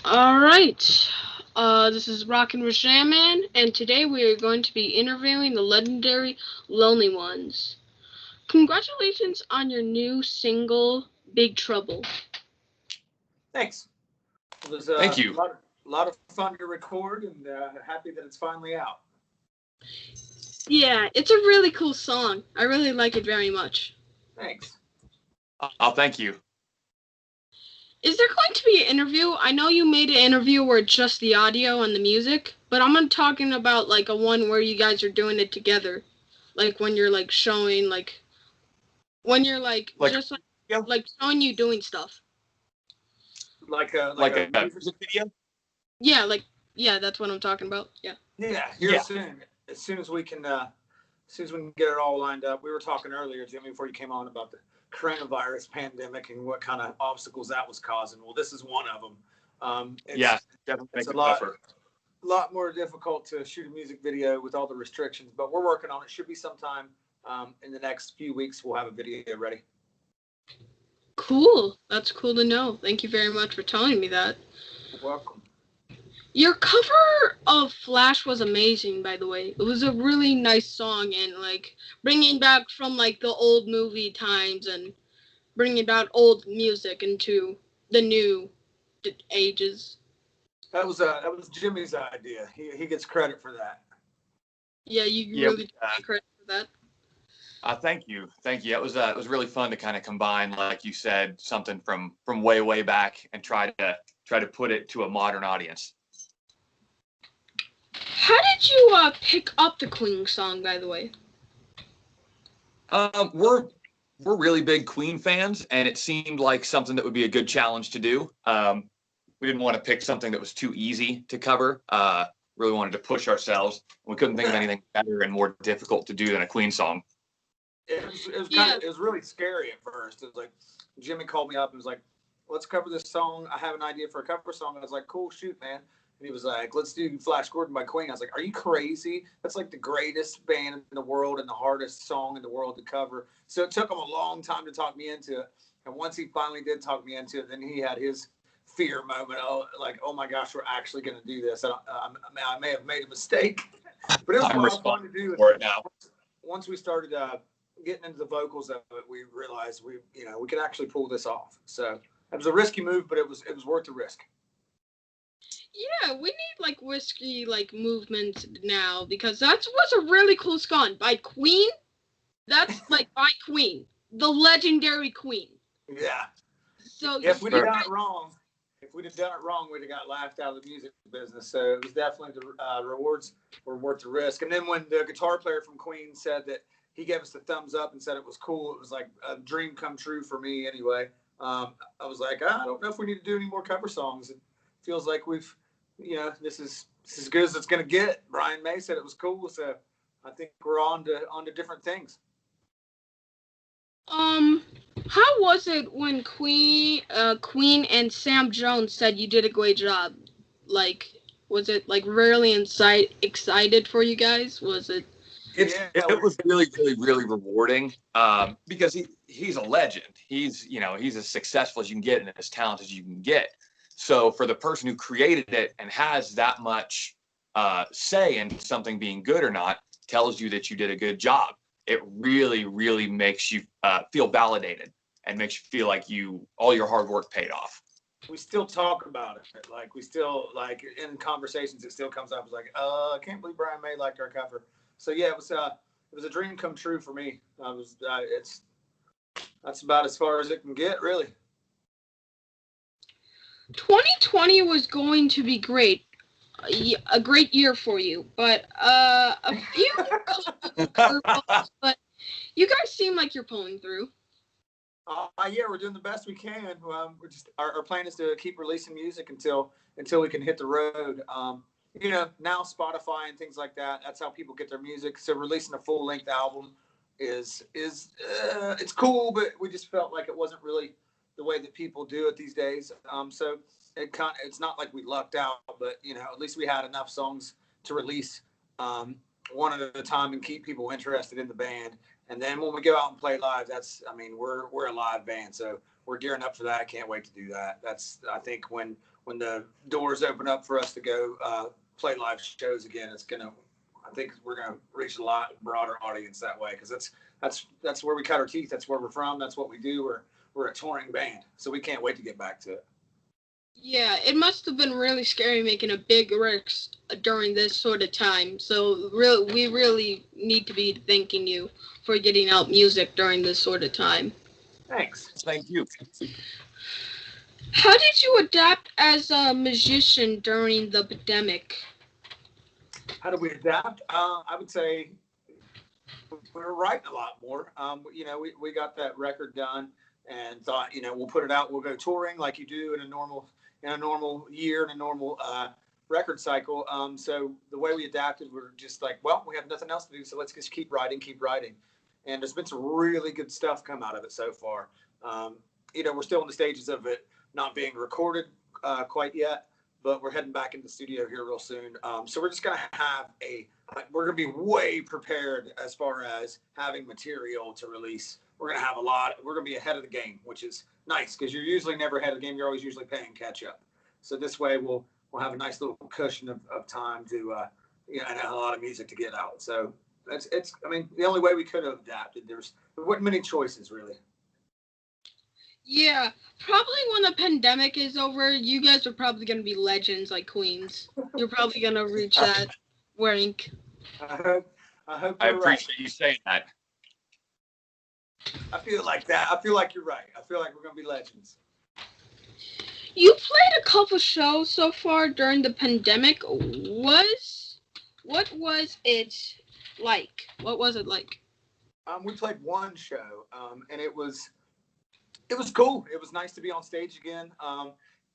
All right. This is Rockin' with Shaman, and today we are going to be interviewing the legendary Lonely Ones. Congratulations on your new single, Big Trouble. Thanks. It was Thank a you. lot of fun to record, and happy that it's finally out. Yeah, it's a really cool song. I really like it very much. Thanks. Oh, thank you. Is there going to be an interview? I know you made an interview where it's just the audio and the music, but I'm talking about like a one where you guys are doing it together. Like when you're like showing when you're just yeah. like showing you doing stuff. Like a music video. Yeah, that's what I'm talking about. Yeah. Here soon. As soon as we can, get it all lined up. We were talking earlier, Jimmy, before you came on about the coronavirus pandemic and what kind of obstacles that was causing. Well, this is one of them. Definitely it's make a it tougher. lot more difficult to shoot a music video with all the restrictions, but we're working on it. Should be sometime in the next few weeks. We'll have a video ready. Cool. That's cool to know. Thank you very much for telling me that. You're welcome. Your cover of Flash was amazing, by the way. It was a really nice song, and like bringing back from like the old movie times and bringing back old music into the new ages. That was Jimmy's idea. He gets credit for that. Yeah, you really take credit for that. Thank you. It was really fun to kind of combine, like you said, something from way back and try to put it to a modern audience. How did you pick up the Queen song, by the way? We're really big Queen fans, and it seemed like something that would be a good challenge to do. We didn't want to pick something that was too easy to cover. Really wanted to push ourselves. We couldn't think of anything better and more difficult to do than a Queen song. It was really scary at first. It was like Jimmy called me up and was like, "Let's cover this song. I have an idea for a cover song." I was like, "Cool, shoot, man." And he was like, "Let's do Flash Gordon by Queen." I was like, "Are you crazy? That's like the greatest band in the world and the hardest song in the world to cover." So it took him a long time to talk me into it. And once he finally did talk me into it, then he had his fear moment. Oh my gosh, we're actually going to do this. I may have made a mistake, but it was a lot of fun to do. For it now. Once we started getting into the vocals of it, we realized we could actually pull this off. So it was a risky move, but it was worth the risk. Yeah, we need like risky like movements now because that was a really cool song by Queen. That's like by Queen, the legendary Queen. Yeah. So if we'd have done it wrong, we'd have got laughed out of the music business. So it was definitely the rewards were worth the risk. And then when the guitar player from Queen said that he gave us the thumbs up and said it was cool, it was like a dream come true for me anyway. I was like, I don't know if we need to do any more cover songs. It feels like we've, this is as good as it's going to get. Brian May said it was cool, so I think we're on to different things. How was it when Queen and Sam Jones said you did a great job? Like, was it like really excited for you guys? Was it? It was really rewarding because he's a legend. He's as successful as you can get and as talented as you can get. So for the person who created it and has that much say in something being good or not, tells you that you did a good job. It really makes you feel validated and makes you feel like all your hard work paid off. We still talk about it. Like we still in conversations, it still comes up. It's like, I can't believe Brian May liked our cover. So yeah, it was a dream come true for me. That's about as far as it can get, really. 2020 was going to be great. A great year for you, but a few curveballs, but you guys seem like you're pulling through. Yeah, we're doing the best we can. We're just our plan is to keep releasing music until we can hit the road. Now Spotify and things like that, that's how people get their music. So releasing a full length album is it's cool, but we just felt like it wasn't really the way that people do it these days. So it's not like we lucked out, but at least we had enough songs to release one at a time and keep people interested in the band. And then when we go out and play live, we're a live band, so we're gearing up for that. I can't wait to do that. I think when when the doors open up for us to go play live shows again, I think we're gonna reach a lot broader audience that way, because that's where we cut our teeth. That's where we're from. That's what we do. We're a touring band, so we can't wait to get back to it. Yeah, it must have been really scary making a big risk during this sort of time. So we really need to be thanking you for getting out music during this sort of time. Thanks. Thank you. How did you adapt as a musician during the pandemic? How do we adapt? I would say we were writing a lot more. We got that record done and thought, we'll put it out. We'll go touring like you do in a normal year, in a normal record cycle. So the way we adapted, we're just like, well, we have nothing else to do, so let's just keep writing. And there's been some really good stuff come out of it so far. We're still in the stages of it not being recorded quite yet, but we're heading back into the studio here real soon. So we're just going to have we're going to be way prepared as far as having material to release. We're going to have we're going to be ahead of the game, which is nice, because you're usually never ahead of the game. You're always usually playing catch up. So this way we'll have a nice little cushion of time to, and a lot of music to get out. So the only way we could have adapted, there weren't many choices really. Yeah, probably when the pandemic is over, you guys are probably going to be legends like Queens. You're probably going to reach that rank. I hope I you're appreciate right. you saying that. I feel like that. I feel like you're right. I feel like we're going to be legends. You played a couple shows so far during the pandemic. What was it like? What was it like? We played one show, and it was cool. It was nice to be on stage again.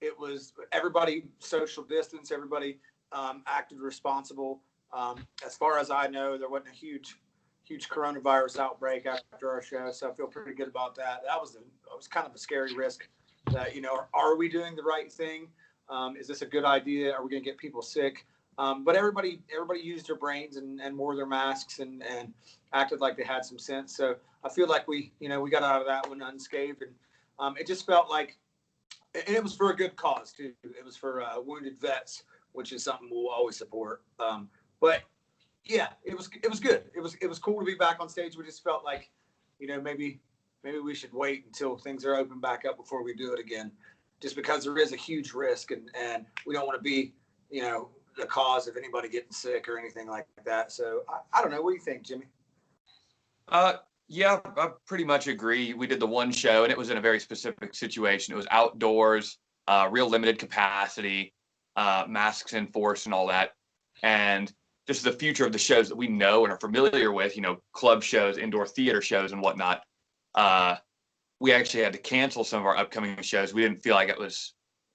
It was everybody social distance. Everybody acted responsible. As far as I know, there wasn't a huge coronavirus outbreak after our show, so I feel pretty good about that. That was kind of a scary risk. That are we doing the right thing? Is this a good idea? Are we going to get people sick? But everybody used their brains and wore their masks and acted like they had some sense. So I feel like we got out of that one unscathed, and it just felt like, and it was for a good cause too. It was for wounded vets, which is something we'll always support. But yeah, it was good. It was cool to be back on stage. We just felt like, maybe we should wait until things are open back up before we do it again, just because there is a huge risk, and we don't want to be, the cause of anybody getting sick or anything like that. So I don't know. What do you think, Jimmy? Yeah, I pretty much agree. We did the one show, and it was in a very specific situation. It was outdoors, real limited capacity, masks enforced and all that. And just the future of the shows that we know and are familiar with, club shows, indoor theater shows and whatnot. We actually had to cancel some of our upcoming shows. We didn't feel like it was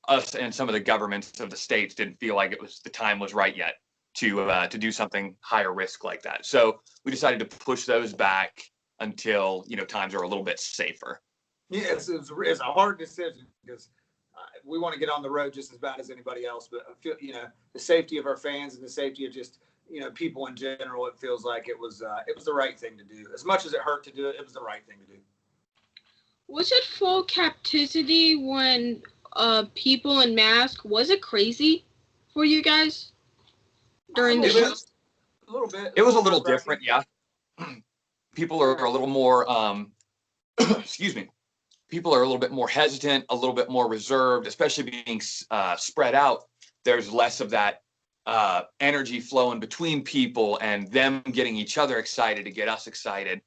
us, and some of the governments of the states didn't feel like the time was right yet to do something higher risk like that. So we decided to push those back until times are a little bit safer. Yeah, it's a hard decision, because we want to get on the road just as bad as anybody else. But I feel, the safety of our fans and the safety of just people in general, it feels like it was the right thing to do. As much as it hurt to do it, it was the right thing to do. Was it full capacity when people in masks? Was it crazy for you guys during the show? A little bit. It was a little different, yeah. People are a little more, excuse me. People are a little bit more hesitant, a little bit more reserved, especially being spread out. There's less of that energy flowing between people and them getting each other excited to get us excited.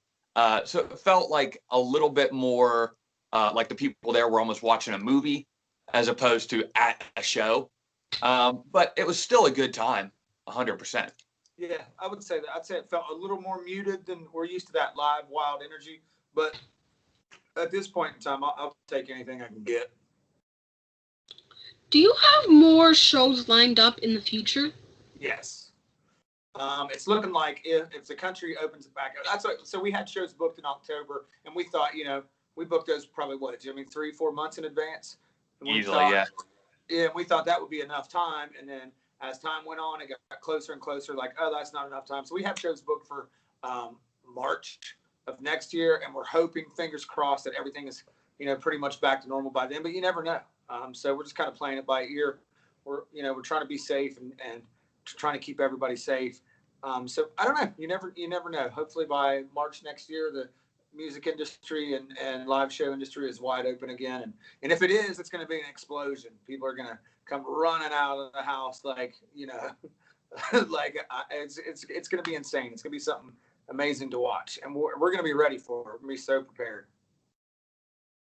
So it felt like a little bit more like the people there were almost watching a movie as opposed to at a show. But it was still a good time, 100%. Yeah, I would say that. I'd say it felt a little more muted than we're used to, that live, wild energy. But at this point in time, I'll take anything I can get. Do you have more shows lined up in the future? Yes. It's looking like if the country opens it back up. So we had shows booked in October, and we thought, we booked those probably, Jimmy, 3-4 months in advance? Easily, yeah. Yeah, and we thought that would be enough time. And then as time went on, it got closer and closer, like, oh, that's not enough time. So we have shows booked for March of next year, and we're hoping, fingers crossed, that everything is, pretty much back to normal by then. But you never know. So we're just kind of playing it by ear. We're trying to be safe and trying to keep everybody safe. So I don't know. You never know. Hopefully by March next year, the music industry and live show industry is wide open again. And if it is, it's going to be an explosion. People are going to come running out of the house like, like it's going to be insane. It's going to be something amazing to watch. And we're going to be ready for it. We're going to be so prepared.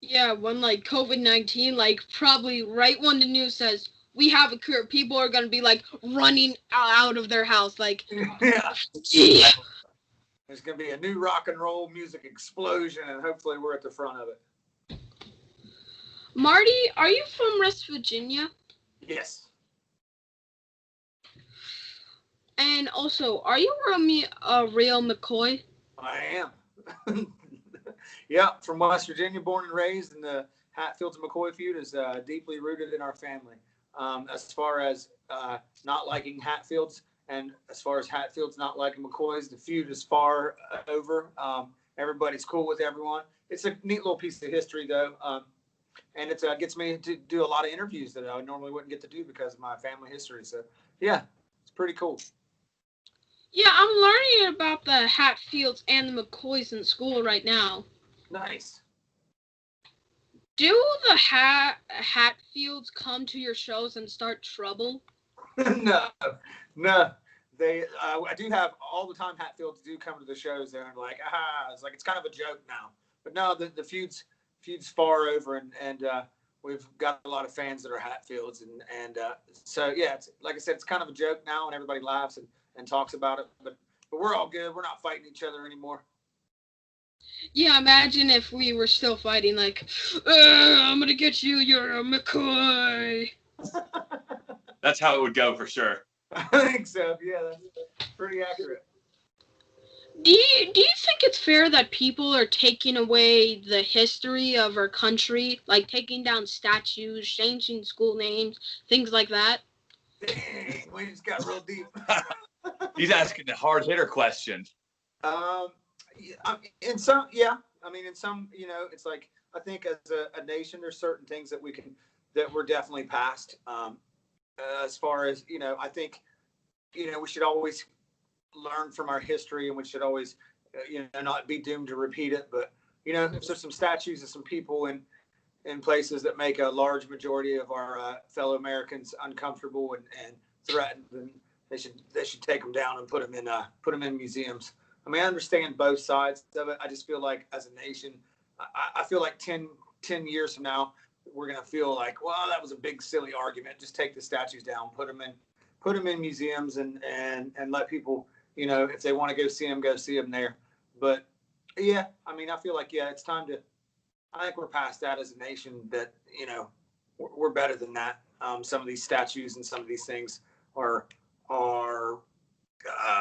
Yeah, when like COVID-19, like probably right when the news says we have a cure, people are gonna be like running out of their house, like Yeah. yeah. There's going to be a new rock and roll music explosion, and hopefully we're at the front of it. Marty, are you from West Virginia? Yes. And also, are you a real McCoy? I am. Yeah, from West Virginia, born and raised, and the Hatfields and McCoy feud is deeply rooted in our family. As far as not liking Hatfields, and as far as Hatfields not liking McCoys, the feud is far over. Everybody's cool with everyone. It's a neat little piece of history, though, and it gets me to do a lot of interviews that I normally wouldn't get to do because of my family history. So, yeah, it's pretty cool. Yeah, I'm learning about the Hatfields and the McCoys in school right now. Nice. Do the Hatfields come to your shows and start trouble? No. They, I do have all the time. Hatfields do come to the shows there and like, it's kind of a joke now. But no, the feud's far over, and we've got a lot of fans that are Hatfields, and so yeah, it's, like I said, it's kind of a joke now, and everybody laughs and talks about it. But we're all good. We're not fighting each other anymore. Yeah, imagine if we were still fighting, like, I'm gonna get you, you're a McCoy. That's how it would go for sure. I think so. Yeah, that's pretty accurate. Do you think it's fair that people are taking away the history of our country, like taking down statues, changing school names, things like that? Dang, we just got real deep. He's asking the hard hitter question. In some, yeah. I mean, in some, it's like, I think as a nation, there's certain things that we're definitely past. As far as, I think, we should always learn from our history, and we should always, not be doomed to repeat it. But, if there's some statues of some people in places that make a large majority of our fellow Americans uncomfortable and threatened, then they should take them down and put them in museums. I mean, I understand both sides of it. I just feel like as a nation, I feel like 10 years from now, we're going to feel like, well, that was a big, silly argument. Just take the statues down, put them in museums and let people, if they want to go see them there. But yeah, I mean, I feel like, yeah, it's time to, I think we're past that as a nation, that, we're better than that. Some of these statues and some of these things are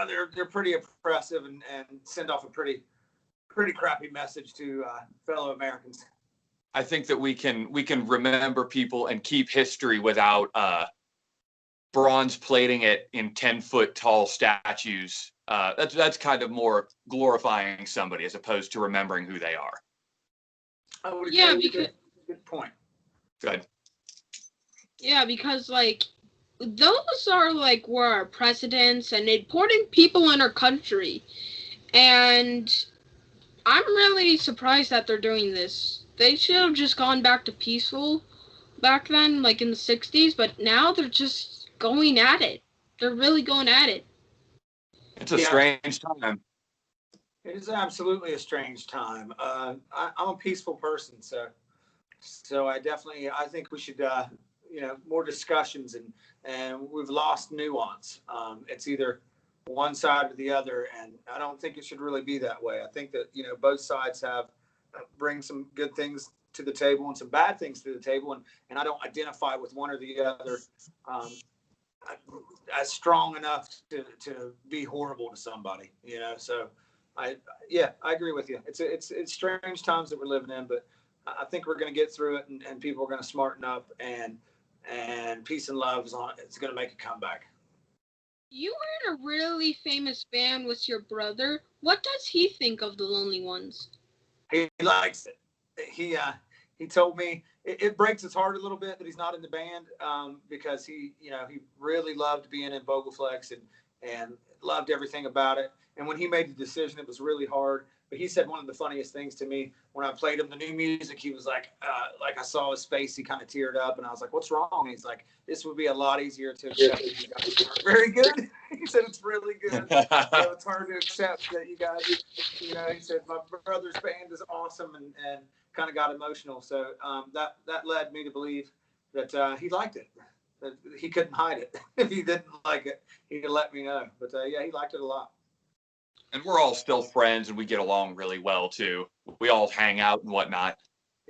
they're pretty oppressive and send off a pretty crappy message to fellow Americans. I think that we can remember people and keep history without bronze plating it in 10-foot tall statues. That's kind of more glorifying somebody as opposed to remembering who they are. Yeah, because good point. Good. Yeah, because like those are like were our presidents and important people in our country, and I'm really surprised that they're doing this. They should have just gone back to peaceful back then, like in the 60s, but now they're just going at it. They're really going at it. It's a strange time. It is absolutely a strange time. I'm a peaceful person, so I think we should, more discussions, and we've lost nuance. It's either one side or the other, and I don't think it should really be that way. I think that, both sides bring some good things to the table and some bad things to the table, and I don't identify with one or the other as strong enough to be horrible to somebody, so I agree with you. It's strange times that we're living in, but I think we're going to get through it, and people are going to smarten up, and peace and love it's going to make a comeback. You were in a really famous band with your brother. What does he think of the Lonely Ones? He likes it. he told me it breaks his heart a little bit that he's not in the band, because he really loved being in Vogelflex and loved everything about it. And when he made the decision, it was really hard. But he said one of the funniest things to me when I played him the new music, he was like I saw his face, he kind of teared up, and I was like, "What's wrong?" And he's like, "This would be a lot easier to accept if you guys aren't very good." He said it's really good, so it's hard to accept that you guys, He said my brother's band is awesome, and kind of got emotional. So that led me to believe that he liked it. That he couldn't hide it. If he didn't like it, he could let me know. But yeah, he liked it a lot. And we're all still friends, and we get along really well too. We all hang out and whatnot.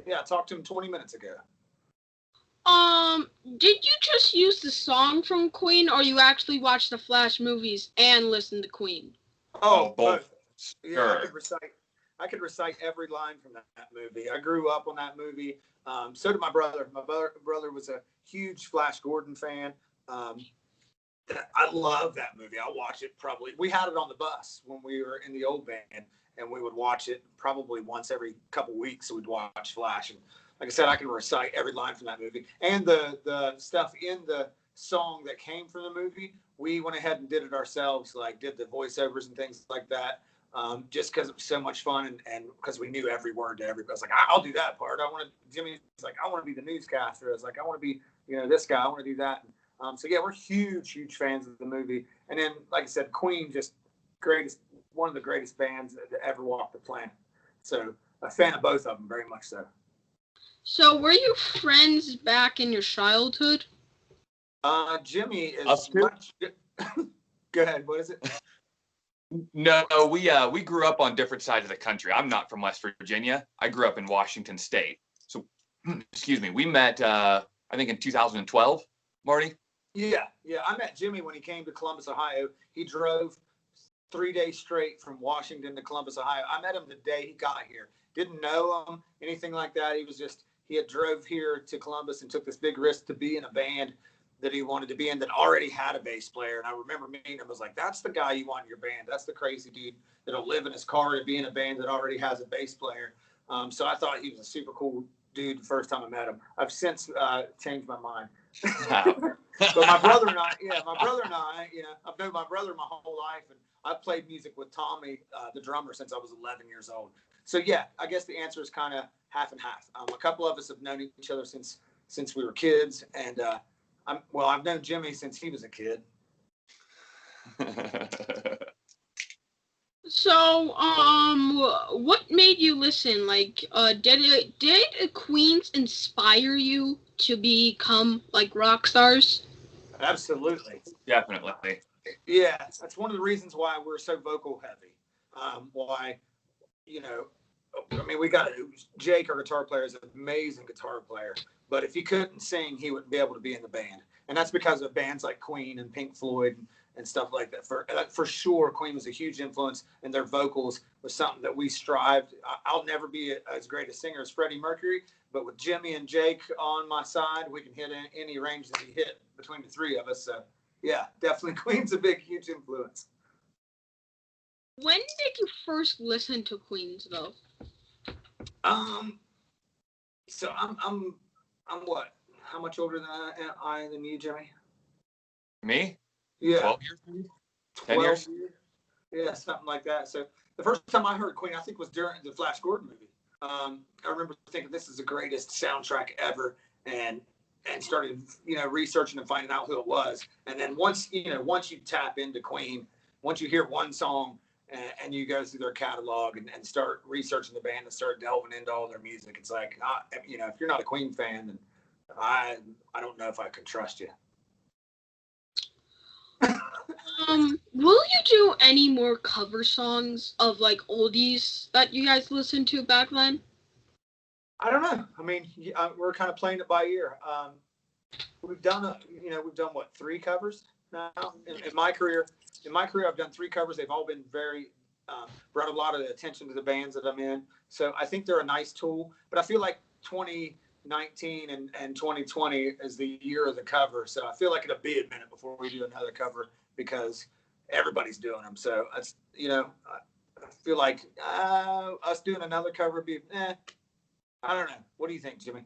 Yeah, I talked to him 20 minutes ago. Did you just use the song from Queen, or you actually watched the Flash movies and listened to Queen? Oh, both. Yeah, Sure. I could recite every line from that movie. I grew up on that movie. So did my brother. My brother was a huge Flash Gordon fan. I love that movie. I watch it probably. We had it on the bus when we were in the old band, and we would watch it probably once every couple weeks. So we'd watch Flash, and like I said, I can recite every line from that movie and the stuff in the song that came from the movie. We went ahead and did it ourselves, like did the voiceovers and things like that, just because it was so much fun and because we knew every word to everybody. I was like, I'll do that part. Jimmy's like, I want to be the newscaster. I was like, I want to be, this guy. I want to do that. So yeah, we're huge fans of the movie. And then, like I said, Queen, just one of the greatest bands that ever walked the planet. So a fan of both of them, very much so. So were you friends back in your childhood? Jimmy is much. Go ahead. What is it? No, we grew up on different sides of the country. I'm not from West Virginia. I grew up in Washington State. So, excuse me. We met, I think, in 2012, Marty. Yeah. I met Jimmy when he came to Columbus, Ohio. He drove 3 days straight from Washington to Columbus, Ohio. I met him the day he got here. Didn't know him, anything like that. He had drove here to Columbus and took this big risk to be in a band that he wanted to be in that already had a bass player. And I remember meeting him. I was like, that's the guy you want in your band. That's the crazy dude that'll live in his car to be in a band that already has a bass player. So I thought he was a super cool dude the first time I met him. I've since changed my mind. But my brother and I, I've known my brother my whole life, and I've played music with Tommy, the drummer, since I was 11 years old. So yeah, I guess the answer is kind of half and half. A couple of us have known each other since we were kids, and I've known Jimmy since he was a kid. So, what made you listen? Like, did Queens inspire you to become like rock stars? Absolutely. Definitely. Yeah, that's one of the reasons why we're so vocal heavy. We got Jake, our guitar player, is an amazing guitar player. But if he couldn't sing, he wouldn't be able to be in the band. And that's because of bands like Queen and Pink Floyd and stuff like that. For sure, Queen was a huge influence, and their vocals was something that we strived. I'll never be as great a singer as Freddie Mercury, but with Jimmy and Jake on my side, we can hit any range that we hit between the three of us. So yeah, definitely Queen's a huge influence. When did you first listen to Queens, though? So I'm what? How much older than you, Jimmy? Me? Yeah. 12 years, maybe? 10 years? Yeah, something like that. So the first time I heard Queen, I think, was during the Flash Gordon movie. I remember thinking this is the greatest soundtrack ever, and started researching and finding out who it was. And then once you tap into Queen, once you hear one song and you go through their catalog and start researching the band and start delving into all their music, it's like, if you're not a Queen fan, then I don't know if I could trust you. Will you do any more cover songs of like oldies that you guys listened to back then? I don't know. I mean, we're kind of playing it by ear. We've done 3 covers now in my career. In my career, I've done 3 covers. They've all been very brought a lot of attention to the bands that I'm in. So I think they're a nice tool. But I feel like 2019 and 2020 is the year of the cover. So I feel like it'll be a minute before we do another cover because everybody's doing them. So that's I feel like us doing another cover would be I don't know. What do you think, Jimmy?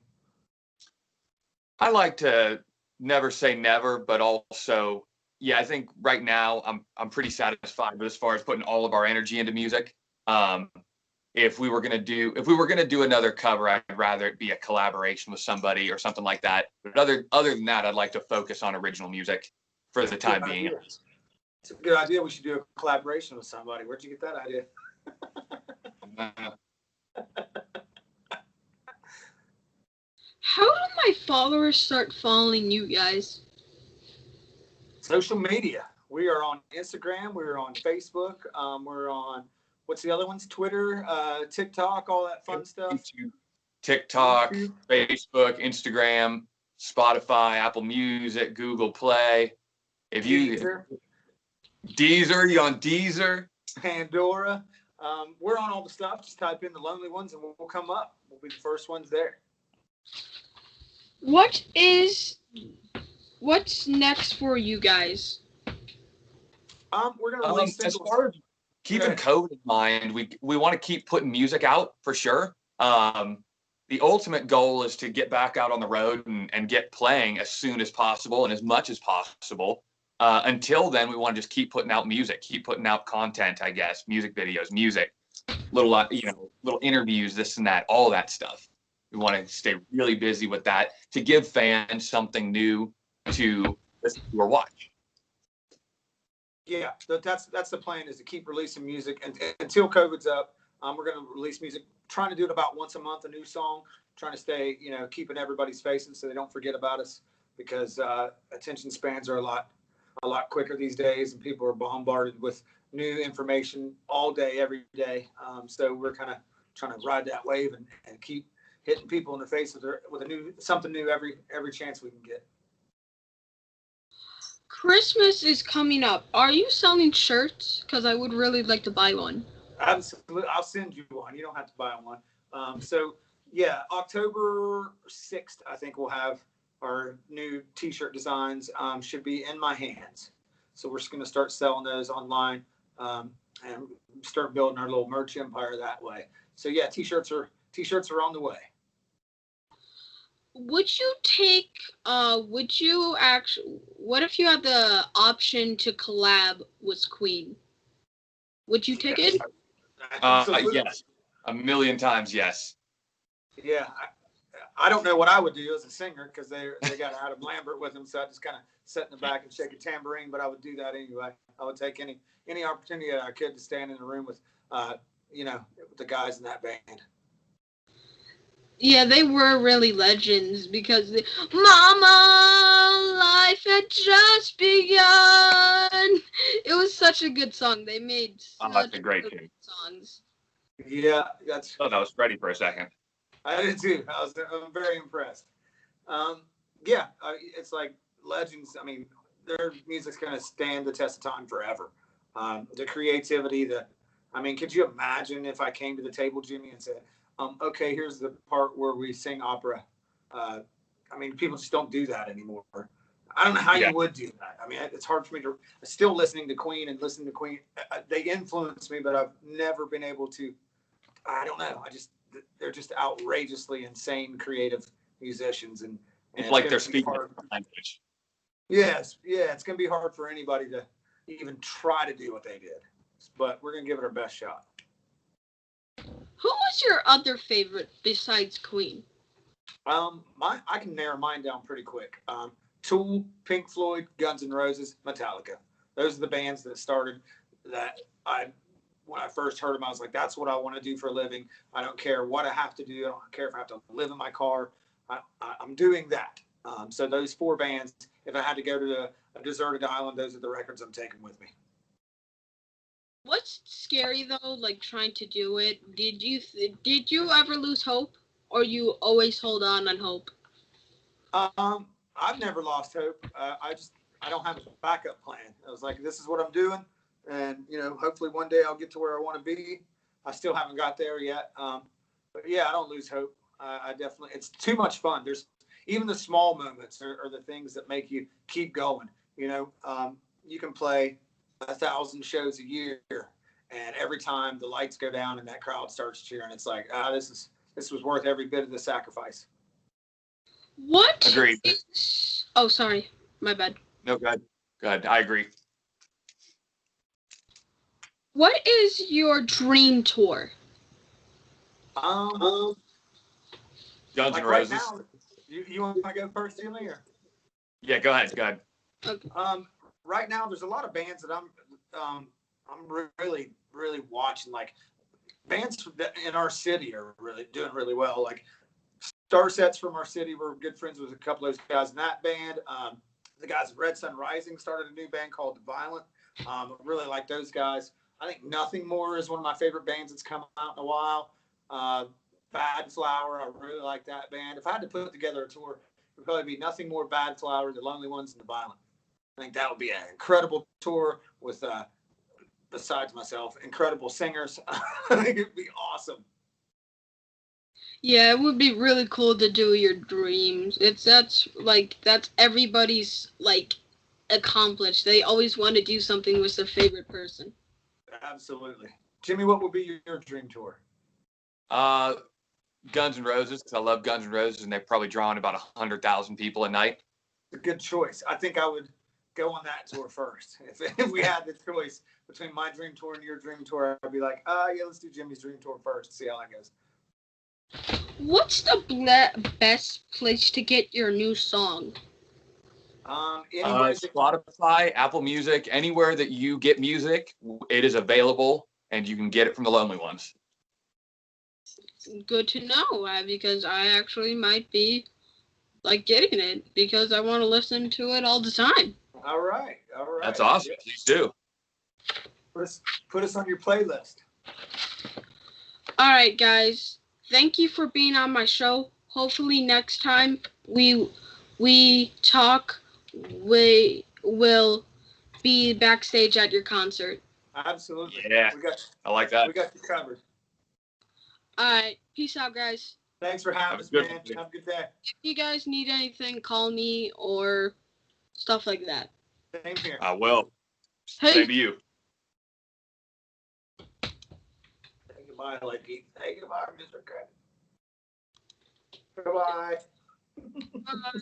I like to never say never, but also, yeah, I think right now I'm pretty satisfied with as far as putting all of our energy into music. Um, if we were gonna do another cover, I'd rather it be a collaboration with somebody or something like that. But other than that, I'd like to focus on original music for the Good time being. idea. It's a good idea. We should do a collaboration with somebody. Where'd you get that idea? Uh, How do my followers start following you guys? Social media. We are on Instagram. We're on Facebook. We're on, what's the other ones? Twitter, TikTok, all that fun stuff. YouTube, TikTok, YouTube. Facebook, Instagram, Spotify, Apple Music, Google Play. If you Deezer, you on Deezer? Pandora. We're on all the stuff. Just type in the Lonely Ones and we'll come up. We'll be the first ones there. What's next for you guys? We're gonna release As singles. far as keeping COVID in mind, we want to keep putting music out for sure. The ultimate goal is to get back out on the road and get playing as soon as possible and as much as possible. Until then, we want to just keep putting out music, keep putting out content, I guess, music videos, music, little interviews, this and that, all that stuff. We want to stay really busy with that to give fans something new to listen to or watch. Yeah, that's the plan, is to keep releasing music until COVID's up. We're going to release music, trying to do it about once a month, a new song, trying to stay, keeping everybody's faces so they don't forget about us, because attention spans are a lot quicker these days, and people are bombarded with new information all day, every day. So we're kind of trying to ride that wave and keep hitting people in the face with something new every chance we can get. Christmas is coming up. Are you selling shirts? Because I would really like to buy one. Absolutely. I'll send you one. You don't have to buy one. So yeah, October 6th, I think we'll have our new t-shirt designs. Should be in my hands. So we're just going to start selling those online, and start building our little merch empire that way. So yeah, t-shirts are on the way. What if you had the option to collab with Queen? Would you take it? Yes, a million times yes. Yeah, I don't know what I would do as a singer, because they got Adam Lambert with them, so I just kind of sit in the back and shake a tambourine. But I would do that anyway. I would take any opportunity that I could to stand in the room with the guys in that band. Yeah, they were really legends, because Mama, life had just begun. It was such a good song. They made such a great good songs. Yeah, that was Freddie for a second. I did too. I'm very impressed. It's like legends. I mean, their music's going to stand the test of time forever. The creativity, could you imagine if I came to the table, Jimmy, and said, okay, here's the part where we sing opera. People just don't do that anymore. I don't know how you would do that. I mean, it's hard for me to, still listening to Queen and listening to Queen. They influence me, but I've never been able to, I don't know. They're just outrageously insane, creative musicians. And it's like they're speaking language. Yes. Yeah. It's going to be hard for anybody to even try to do what they did, but we're going to give it our best shot. Who was your other favorite besides Queen? I can narrow mine down pretty quick. Tool, Pink Floyd, Guns N' Roses, Metallica. Those are the bands that started that. When I first heard them, I was like, that's what I want to do for a living. I don't care what I have to do. I don't care if I have to live in my car. I'm doing that. So those four bands, if I had to go to a deserted island, those are the records I'm taking with me. What's scary though, like trying to do it? Did you ever lose hope, or you always hold on hope? I've never lost hope. I don't have a backup plan. I was like, this is what I'm doing, and hopefully one day I'll get to where I want to be. I still haven't got there yet, but yeah, I don't lose hope. I definitely, it's too much fun. There's even the small moments are the things that make you keep going. You can play 1,000 shows a year, and every time the lights go down and that crowd starts cheering, it's like, this this was worth every bit of the sacrifice. What? Agreed. Oh, sorry. My bad. No, go ahead. Go ahead. I agree. What is your dream tour? Um, Guns like N' right Roses. now, you want to go first, Jimmy? Or? Yeah, go ahead. Go ahead. Okay. Right now, there's a lot of bands that I'm really watching. Like bands in our city are really doing really well. Like Star Sets from our city, we're good friends with a couple of those guys in that band. The guys at Red Sun Rising started a new band called The Violent. Really like those guys. I think Nothing More is one of my favorite bands that's come out in a while. Bad Flower, I really like that band. If I had to put together a tour, it would probably be Nothing More, Bad Flower, The Lonely Ones, and The Violent. I think that would be an incredible tour with, besides myself, incredible singers. I think it'd be awesome. Yeah, it would be really cool to do your dreams. That's everybody's like accomplished. They always want to do something with their favorite person. Absolutely. Jimmy, what would be your dream tour? Guns N' Roses, because I love Guns N' Roses, and they're probably drawing about 100,000 people a night. It's a good choice. I think I would go on that tour first. If we had the choice between my dream tour and your dream tour, I'd be like, yeah, let's do Jimmy's dream tour first. See how that goes. What's the best place to get your new song? Spotify, Apple Music, anywhere that you get music, it is available, and you can get it from the Lonely Ones. Good to know, because I actually might be like getting it because I want to listen to it all the time. All right. That's awesome. Yeah. Please do. Put us on your playlist. All right, guys. Thank you for being on my show. Hopefully next time we talk, we will be backstage at your concert. Absolutely. Yeah. I like that. We got you covered. All right. Peace out, guys. Thanks for having us, man. Have a good day. If you guys need anything, call me or stuff like that. Same here. I will. Hey. Same to you. Say goodbye, Lakey. Say goodbye, Mr. Craig. Goodbye. Bye.